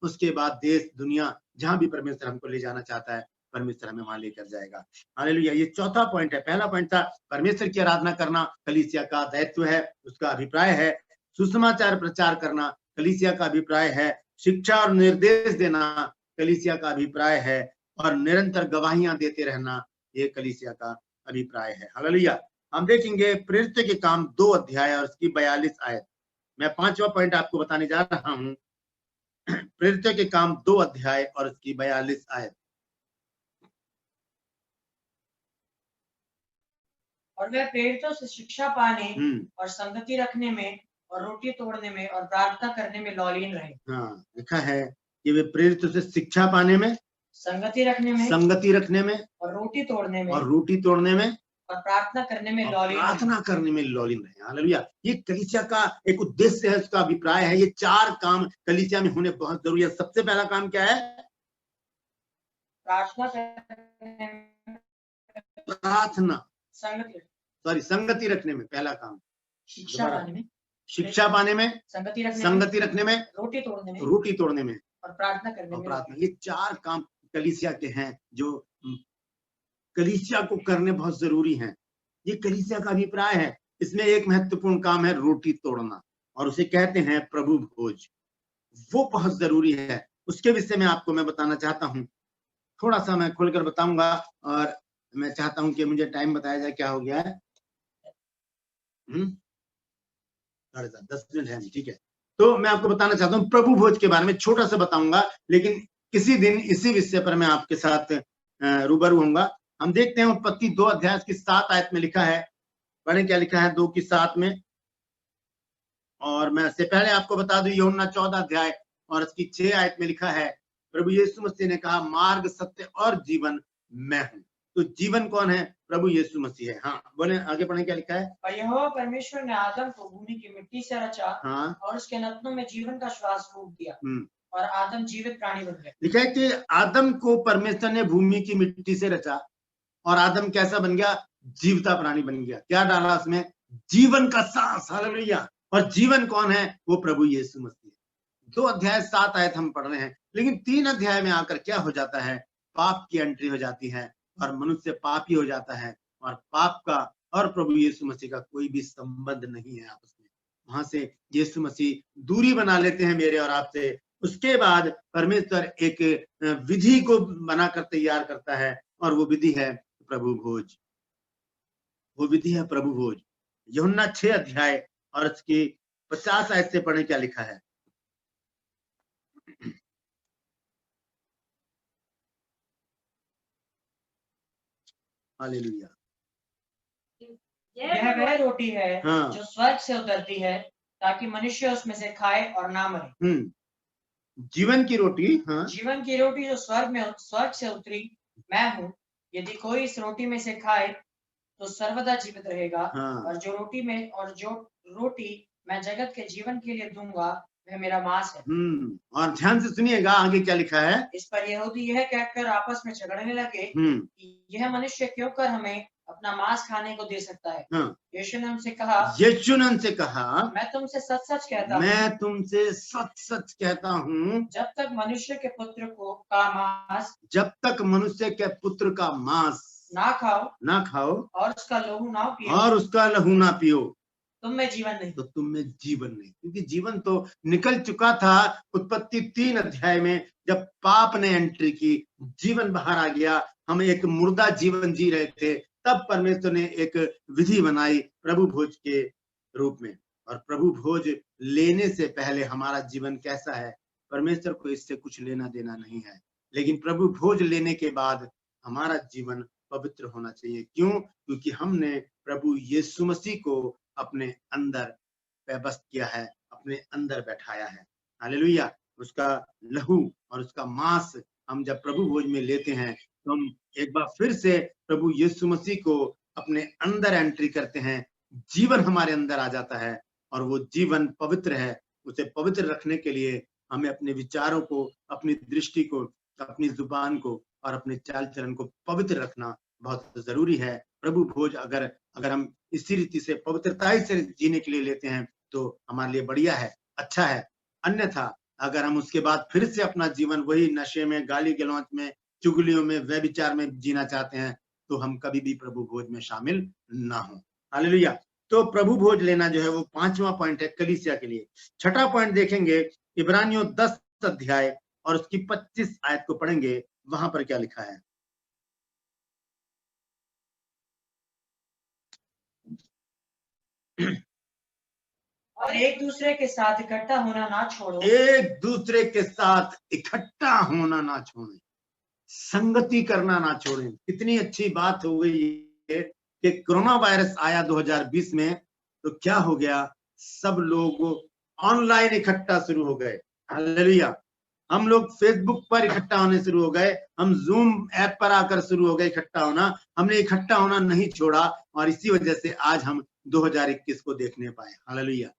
उसके बाद देश दुनिया, जहां भी परमेश्वर हमको ले जाना चाहता है परमेश्वर हमें वहां लेकर जाएगा। हालेलुया। ये चौथा पॉइंट है। पहला पॉइंट था परमेश्वर की आराधना करना कलीसिया का दायित्व है, उसका अभिप्राय है। सुसमाचार प्रचार करना कलीसिया का अभिप्राय है। शिक्षा और निर्देश देना कलीसिया का अभिप्राय है। और निरंतर गवाहियां देते रहना ये कलीसिया का अभिप्राय है। हालेलुया। हम देखेंगे प्रेरितों के काम 2 अध्याय और उसकी 42 आयत। मैं 5वां पॉइंट आपको बताने जा रहा हूं। प्रेरितों के काम 2 अध्याय और उसकी 42 आयत। और वह प्रेरितों से शिक्षा पाने और संगति रखने में और रोटी तोड़ने में और प्रार्थना करने में लौलीन रहे। हाँ, लिखा है कि वे प्रेरितों से शिक्षा पाने में, संगति रखने में और रोटी तोड़ने में और प्रार्थना करने में लौलीन रहे। हालेलुया। ये कलीसिया का एक उद्देश्य है, उसका अभिप्राय है। ये 4 काम कलीसिया में होने बहुत जरूरी है। सबसे पहला काम क्या है? संगति रखने में पहला काम, शिक्षा पाने में, संगति रखने में, रोटी तोड़ने में और प्रार्थना। ये 4 काम कलीसिया के हैं जो कलीसिया को करने बहुत जरूरी हैं। ये कलीसिया का अभिप्राय है। इसमें एक महत्वपूर्ण काम है रोटी तोड़ना, और उसे कहते हैं प्रभु भोज। वो बहुत जरूरी है। उसके विषय में आपको मैं बताना चाहता हूँ, थोड़ा सा मैं खोलकर बताऊंगा। और मैं चाहता हूं कि मुझे टाइम बताया जाए, क्या हो गया है? 10 मिनट है, ठीक है। तो मैं आपको बताना चाहता हूँ प्रभु भोज के बारे में छोटा सा बताऊंगा, लेकिन किसी दिन इसी विषय पर मैं आपके साथ रूबरू होऊंगा। हम देखते हैं उत्पत्ति 2 अध्याय की 7 आयत में लिखा है। पढ़े क्या लिखा है 2 की 7 में। और मैं इससे पहले आपको बता दूं यूहन्ना 14 अध्याय और इसकी 6 आयत में लिखा है, प्रभु यीशु मसीह ने कहा मार्ग सत्य और जीवन मैं हूं। तो जीवन कौन है? प्रभु यीशु मसीह है। हाँ बोले, आगे पढ़े क्या लिखा है? और यहोवा परमेश्वर ने आदम को भूमि की मिट्टी से रचा। हाँ। और उसके नथनों में जीवन का श्वास फूंक दिया और आदम जीवित प्राणी बन गया। लिखा है कि आदम को परमेश्वर ने भूमि की मिट्टी से रचा और आदम कैसा बन गया? जीवता प्राणी बन गया। क्या डाला उसमें? जीवन का सांस। हालेलुया। और जीवन कौन है? वो प्रभु यीशु मसीह। 2 अध्याय 7 आयत हम पढ़ रहे हैं, लेकिन 3 अध्याय में आकर क्या हो जाता है? पाप की एंट्री हो जाती है और मनुष्य पापी हो जाता है, और पाप का और प्रभु यीशु मसीह का कोई भी संबंध नहीं है आपस में। वहां से यीशु मसीह दूरी बना लेते हैं मेरे और आपसे। उसके बाद परमेश्वर एक विधि को बनाकर तैयार करता है, और वो विधि है प्रभु भोज। वो विधि है प्रभु भोज। यूहन्ना 6 अध्याय और इसकी 50 आयत से पढ़े क्या लिखा है। हालेलुया। यह वह रोटी है जो स्वर्ग से उतरती है, ताकि मनुष्य उसमें से खाए और ना मरे। जीवन की रोटी। हाँ। जीवन की रोटी जो स्वर्ग से उतरी मैं हूँ। यदि कोई इस रोटी में से खाए तो सर्वदा जीवित रहेगा। और जो रोटी मैं जगत के जीवन के लिए दूंगा वह मेरा मांस है। और ध्यान से सुनिएगा आगे क्या लिखा है। इस पर यहूदी यह कहकर आपस में झगड़ने लगे कि यह मनुष्य क्यों कर हमें अपना मांस खाने को दे सकता है। यीशु ने उनसे कहा, मैं तुमसे सच सच कहता हूँ, जब तक मनुष्य के पुत्र का मांस ना खाओ और उसका लहू ना पियो तुम में जीवन नहीं। तो तुम में जीवन नहीं, क्योंकि जीवन तो निकल चुका था। उत्पत्ति 3 अध्याय में जब पाप ने एंट्री की, जीवन बाहर आ गया, हम एक मुर्दा जीवन जी रहे थे, तब परमेश्वर ने एक विधि बनाई प्रभु भोज के रूप में। और प्रभु भोज लेने से पहले हमारा जीवन कैसा है, परमेश्वर को इससे कुछ लेना देना नहीं है। लेकिन प्रभु भोज लेने के बाद हमारा जीवन पवित्र होना चाहिए। क्यों? क्योंकि हमने प्रभु यीशु मसीह को अपने अंदर व्यवस्थित किया है, अपने अंदर बैठाया है। हालेलुया। उसका लहू और उसका मांस हम जब प्रभु भोज में लेते हैं तो हम एक बार फिर से प्रभु यीशु मसीह को अपने अंदर एंट्री करते हैं, जीवन हमारे अंदर आ जाता है और वो जीवन पवित्र है। उसे पवित्र रखने के लिए हमें अपने विचारों को, अपनी दृष्टि को, अपनी जुबान को और अपने चाल चलन को पवित्र रखना बहुत जरूरी है। प्रभु भोज अगर हम इसी रीति से पवित्रता से जीने के लिए लेते हैं तो हमारे लिए बढ़िया है, अच्छा है। अन्यथा अगर हम उसके बाद फिर से अपना जीवन वही नशे में, गाली गलौज में, चुगलियों में, व्यभिचार में जीना चाहते हैं तो हम कभी भी प्रभु भोज में शामिल ना हो। हालेलुया। तो प्रभु भोज लेना जो है वो 5वां पॉइंट है कलीसिया के लिए। 6ठा पॉइंट देखेंगे इब्रानियों 10 अध्याय और उसकी 25 आयत को पढ़ेंगे। वहां पर क्या लिखा है? और एक दूसरे के साथ इकट्ठा होना ना छोड़ो। एक दूसरे के साथ इकट्ठा होना ना छोड़ें, संगति करना ना छोड़ें। कितनी अच्छी बात हो गई है कि कोरोना वायरस आया 2020 में, तो क्या हो गया, सब लोग ऑनलाइन इकट्ठा शुरू हो गए। हालेलुया। हम लोग फेसबुक पर इकट्ठा होने शुरू हो गए, हम जूम ऐप पर आकर शुरू हो गए इकट्ठा होना। हमने इकट्ठा होना नहीं छोड़ा और इसी वजह से आज हम 2021 को देखने पाए। हालेलुया।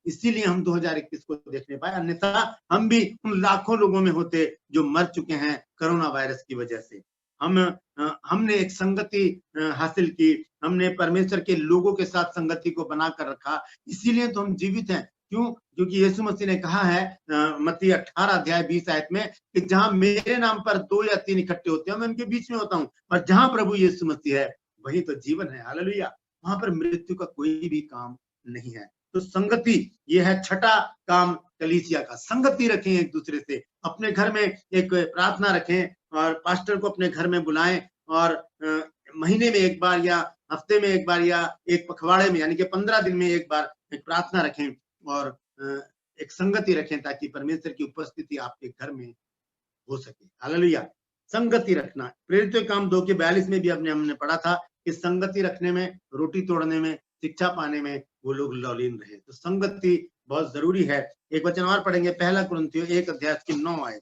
इसीलिए हम 2021 को देखने पाए, अन्यथा हम भी उन लाखों लोगों में होते जो मर चुके हैं कोरोना वायरस की वजह से। हमने एक संगति हासिल की, हमने परमेश्वर के लोगों के साथ संगति को बनाकर रखा, इसीलिए तो हम जीवित हैं। क्यों? क्योंकि यीशु मसीह ने कहा है मत्ती 18 अध्याय 20 आयत में कि जहां मेरे नाम पर 2 या 3 इकट्ठे होते हैं मैं उनके बीच में होता हूं। और जहां प्रभु यीशु मसीह है वही तो जीवन है। हालेलुया। वहां पर मृत्यु का कोई भी काम नहीं है। तो संगति ये है 6ठा काम कलीसिया का। संगति रखें एक दूसरे से, अपने घर में एक प्रार्थना रखें और पास्टर को अपने घर में बुलाएं और महीने में एक बार या हफ्ते में एक बार या एक पखवाड़े में यानी कि 15 दिन में एक बार एक प्रार्थना रखें और एक संगति रखें ताकि परमेश्वर की उपस्थिति आपके घर में हो सके। हालेलुया। संगति रखना। प्रेरित काम 2:42 में भी हमने पढ़ा था कि संगति रखने में, रोटी तोड़ने में, शिक्षा पाने में वो लोग लौलीन रहे। तो संगति बहुत जरूरी है। एक वचन और पढ़ेंगे, 1 कुरिन्थियों 1 अध्याय की 9 आयत।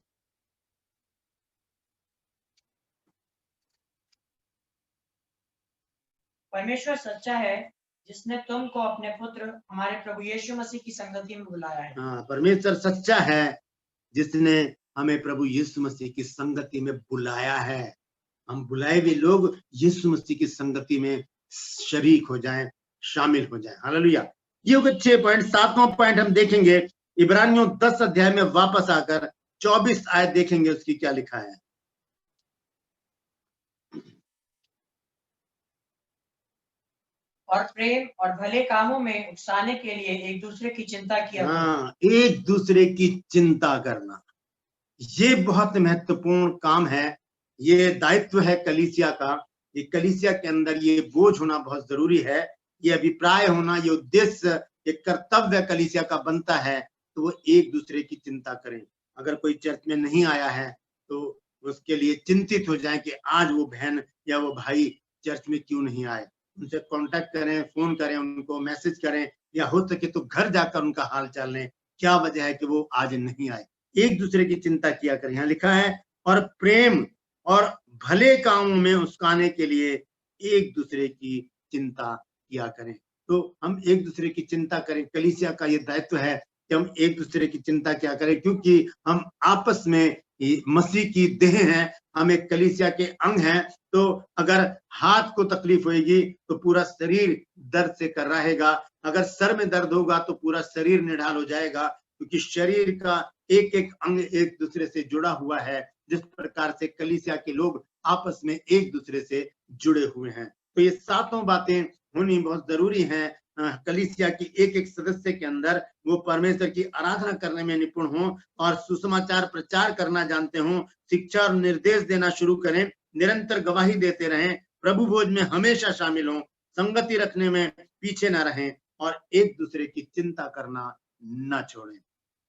परमेश्वर सच्चा है जिसने तुमको अपने पुत्र हमारे प्रभु यीशु मसीह की संगति में बुलाया है। हाँ, परमेश्वर सच्चा है जिसने हमें प्रभु यीशु मसीह की संगति में बुलाया है। हम बुलाए भी लोग यीशु मसीह की संगति में शरीक हो जाएं, शामिल हो जाएं। हालेलुया। ये हो गए 6 पॉइंट। 7वां पॉइंट हम देखेंगे इब्रानियों 10 अध्याय में वापस आकर 24 आयत देखेंगे, उसकी क्या लिखा है। और प्रेम और भले कामों में उकसाने के लिए एक दूसरे की चिंता किया। हाँ, एक दूसरे की चिंता करना, ये बहुत महत्वपूर्ण काम है। ये दायित्व है कलीसिया का। ये कलीसिया के अंदर ये बोझ होना बहुत जरूरी है। ये अभिप्राय होना, ये उद्देश्य, ये कर्तव्य कलीसिया का बनता है। तो वो एक दूसरे की चिंता करें। अगर कोई चर्च में नहीं आया है तो उसके लिए चिंतित हो जाए कि आज वो बहन या वो भाई चर्च में क्यों नहीं आए। उनसे कांटेक्ट करें, फोन करें, उनको मैसेज करें, या हो सके तो घर जाकर उनका हाल चाल लें, क्या वजह है कि वो आज नहीं आए। एक दूसरे की चिंता किया करें। यहाँ लिखा है और प्रेम और भले कामों में उकसाने के लिए एक दूसरे की चिंता किया करें। तो हम एक दूसरे की चिंता करें। कलीसिया का ये दायित्व है कि हम एक दूसरे की चिंता क्या करें, क्योंकि हम आपस में मसीह की देह हैं, हम एक कलीसिया के अंग हैं। तो अगर हाथ को तकलीफ होगी तो पूरा शरीर दर्द से कर रहेगा। अगर सर में दर्द होगा तो पूरा शरीर निढाल हो जाएगा, क्योंकि शरीर का एक एक अंग एक दूसरे से जुड़ा हुआ है। जिस प्रकार से कलीसिया के लोग आपस में एक दूसरे से जुड़े हुए हैं। तो ये 7 बातें होनी बहुत जरूरी हैं कलीसिया की एक एक सदस्य के अंदर वो परमेश्वर की आराधना करने में निपुण हों और सुसमाचार प्रचार करना जानते हों, शिक्षा और निर्देश देना शुरू करें, निरंतर गवाही देते रहें, प्रभु भोज में हमेशा शामिल हों, संगति रखने में पीछे ना रहें और एक दूसरे की चिंता करना ना छोड़ें।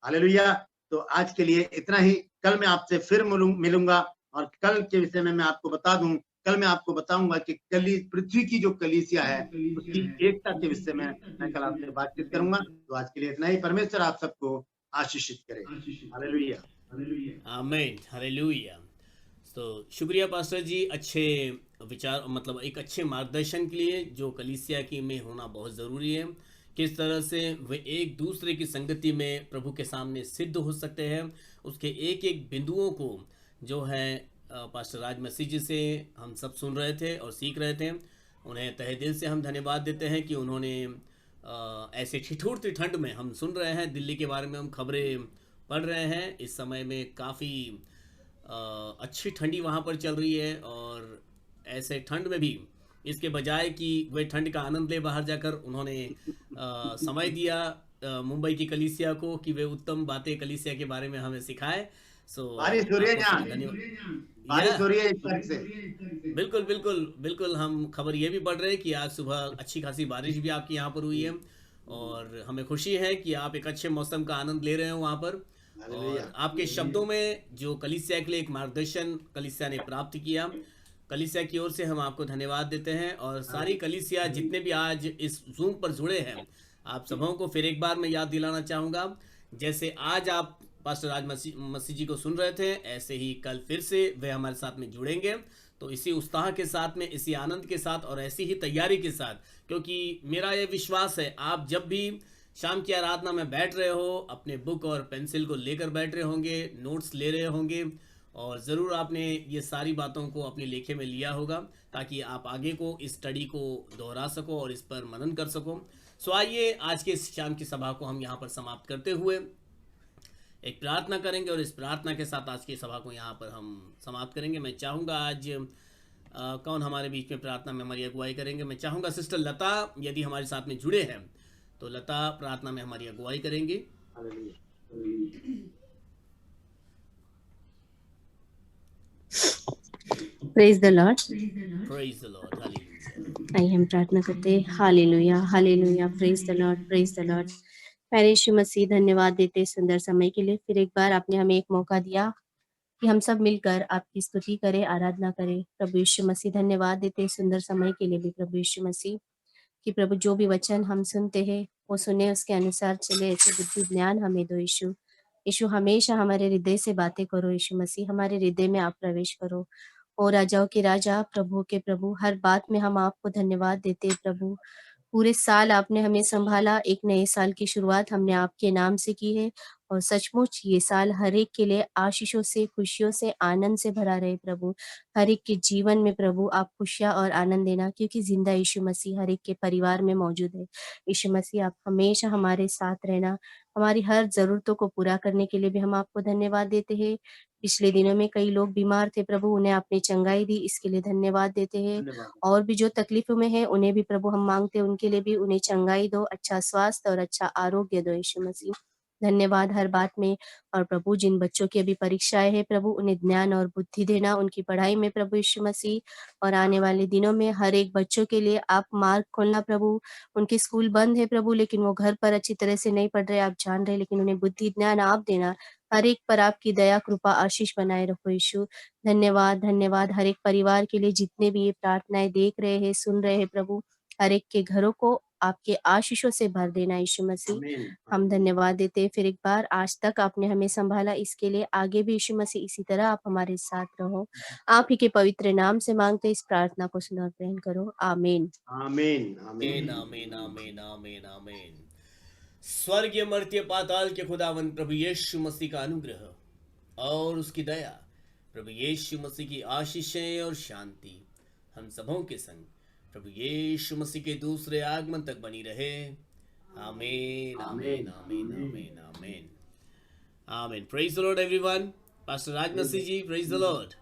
हालेलुया। तो आज के लिए इतना ही। कल मैं आपसे फिर मिलूंगा और कल के विषय में मैं आपको बता दूं, कल मैं आपको बताऊंगा कि पृथ्वी की जो कलीसिया है उसकी एकता के विषय में मैं कल आपसे बातचीत करूंगा। तो आज के लिए इतना ही। परमेश्वर आप सबको आशीषित करे। हालेलुया। आमीन। हालेलुया। तो शुक्रिया पास्टर जी, अच्छे विचार, मतलब एक अच्छे मार्गदर्शन के लिए जो कलीसिया की में होना बहुत ज़रूरी है, किस तरह से वे एक दूसरे की संगति में प्रभु के सामने सिद्ध हो सकते हैं, उसके एक एक बिंदुओं को जो है पास्टर राज मसीह जी से हम सब सुन रहे थे और सीख रहे थे। उन्हें तहे दिल से हम धन्यवाद देते हैं कि उन्होंने ऐसे ठिठुरती ठंड में, हम सुन रहे हैं दिल्ली के बारे में, हम खबरें पढ़ रहे हैं, इस समय में काफ़ी अच्छी ठंडी वहाँ पर चल रही है, और ऐसे ठंड में भी इसके बजाय कि वे ठंड का आनंद ले बाहर जाकर, उन्होंने समय दिया मुंबई की कलीसिया को कि वे उत्तम बातें कलीसिया के बारे में हमें सिखाए। बारिश हो रही है, बारिश हो रही है इस तरह से। बिल्कुल बिल्कुल बिल्कुल, हम खबर ये भी पढ़ रहे हैं कि आज सुबह अच्छी खासी बारिश भी आपके यहाँ पर हुई है, और हमें खुशी है कि आप एक अच्छे मौसम का आनंद ले रहे हो वहाँ पर। और आपके शब्दों में जो कलीसिया के लिए एक मार्गदर्शन कलीसिया ने प्राप्त किया, कलीसिया की ओर से हम आपको धन्यवाद देते हैं। और सारी कलीसिया जितने भी आज इस जूम पर जुड़े हैं, आप सबों को फिर एक बार मैं याद दिलाना चाहूँगा, जैसे आज आप पास्टर राज मसीह जी को सुन रहे थे, ऐसे ही कल फिर से वे हमारे साथ में जुड़ेंगे। तो इसी उत्साह के साथ में, इसी आनंद के साथ और ऐसी ही तैयारी के साथ, क्योंकि मेरा ये विश्वास है आप जब भी शाम की आराधना में बैठ रहे हो, अपने बुक और पेंसिल को लेकर बैठ रहे होंगे, नोट्स ले रहे होंगे, और ज़रूर आपने ये सारी बातों को अपने लेखे में लिया होगा ताकि आप आगे को इस स्टडी को दोहरा सको और इस पर मनन कर सको। सो आइए आज के इस शाम की सभा को हम यहाँ पर समाप्त करते हुए एक प्रार्थना करेंगे, और इस प्रार्थना के साथ आज की सभा को यहाँ पर हम समाप्त करेंगे। मैं चाहूँगा आज कौन हमारे बीच में प्रार्थना में हमारी अगुवाई करेंगे? मैं चाहूँगा सिस्टर लता यदि हमारे साथ में जुड़े हैं तो लता प्रार्थना में हमारी अगुवाई करेंगे। Praise the Lord. Praise the Lord. Hallelujah. आइए हम प्रार्थना करते हैं। Hallelujah hallelujah. Praise the Lord, praise the Lord. प्यारे यीशु मसीह, धन्यवाद देते सुंदर समय के लिए। फिर एक बार आपने हमें एक मौका दिया कि हम सब मिलकर आपकी स्तुति करें, आराधना करें। प्रभु यीशु मसीह, धन्यवाद देते सुंदर समय के लिए भी प्रभु यीशु मसीह, कि प्रभु जो भी वचन हम सुनते हैं वो सुने, उसके अनुसार चले, ऐसे बुद्धि ज्ञान हमें दो। यीशु यीशु हमेशा हमारे हृदय से बातें करो। यीशु मसीह, हमारे हृदय में आप प्रवेश करो। ओ राजाओं के राजा, प्रभु के प्रभु, हर बात में हम आपको धन्यवाद देते हैं। प्रभु पूरे साल आपने हमें संभाला, एक नए साल की शुरुआत हमने आपके नाम से की है, और सचमुच ये साल हर एक के लिए आशीषों से, खुशियों से, आनंद से भरा रहे। प्रभु हर एक के जीवन में प्रभु आप खुशियां और आनंद देना, क्योंकि जिंदा यीशु मसीह हर एक के परिवार में मौजूद है। यीशु मसीह, आप हमेशा हमारे साथ रहना, हमारी हर जरूरतों को पूरा करने के लिए भी हम आपको धन्यवाद देते हैं। पिछले दिनों में कई लोग बीमार थे प्रभु, उन्हें आपने चंगाई दी, इसके लिए धन्यवाद देते हैं। और भी जो तकलीफों में है उन्हें भी प्रभु हम मांगते हैं, उनके लिए भी उन्हें चंगाई दो, अच्छा स्वास्थ्य और अच्छा आरोग्य दो। यीशु मसीह, धन्यवाद हर बात में। और प्रभु जिन बच्चों की अभी परीक्षाएं हैं प्रभु, उन्हें ज्ञान और बुद्धि देना उनकी पढ़ाई में प्रभु यीशु मसीह, और आने वाले दिनों में हर एक बच्चों के लिए आप मार्ग खोलना प्रभु। उनके स्कूल बंद है प्रभु, लेकिन वो घर पर अच्छी तरह से नहीं पढ़ रहे, आप जान रहे, लेकिन उन्हें बुद्धि ज्ञान आप देना। हर एक पर आपकी दया कृपा आशीष बनाए रखो यीशु। धन्यवाद धन्यवाद हर एक परिवार के लिए, जितने भी ये प्रार्थनाएं देख रहे हैं, सुन रहे हैं प्रभु, हर एक के घरों को आपके आशीषों से भर देना यीशु मसीह। हम धन्यवाद देते हैं फिर एक बार, आज तक आपने हमें संभाला, इसके लिए आगे भी यीशु मसीह इसी तरह आप हमारे साथ रहो। आप ही के पवित्र नाम से मांगते इस प्रार्थना को सुनो और ग्रहण करो। आमीन आमीन आमीन आमीन आमीन आमीन आमीन। स्वर्गीय मर्त्य पाताल के खुदावन प्रभु यीशु मसीह का अनुग्रह और उसकी दया, प्रभु यीशु मसीह की आशीषें और शांति हम सबों के संग प्रभु यीशु मसीह के दूसरे आगमन तक बनी रहे। आमीन आमीन आमीन आमीन आमीन आमीन। Praise the Lord everyone. Pastor Raj Masih ji, praise the Lord.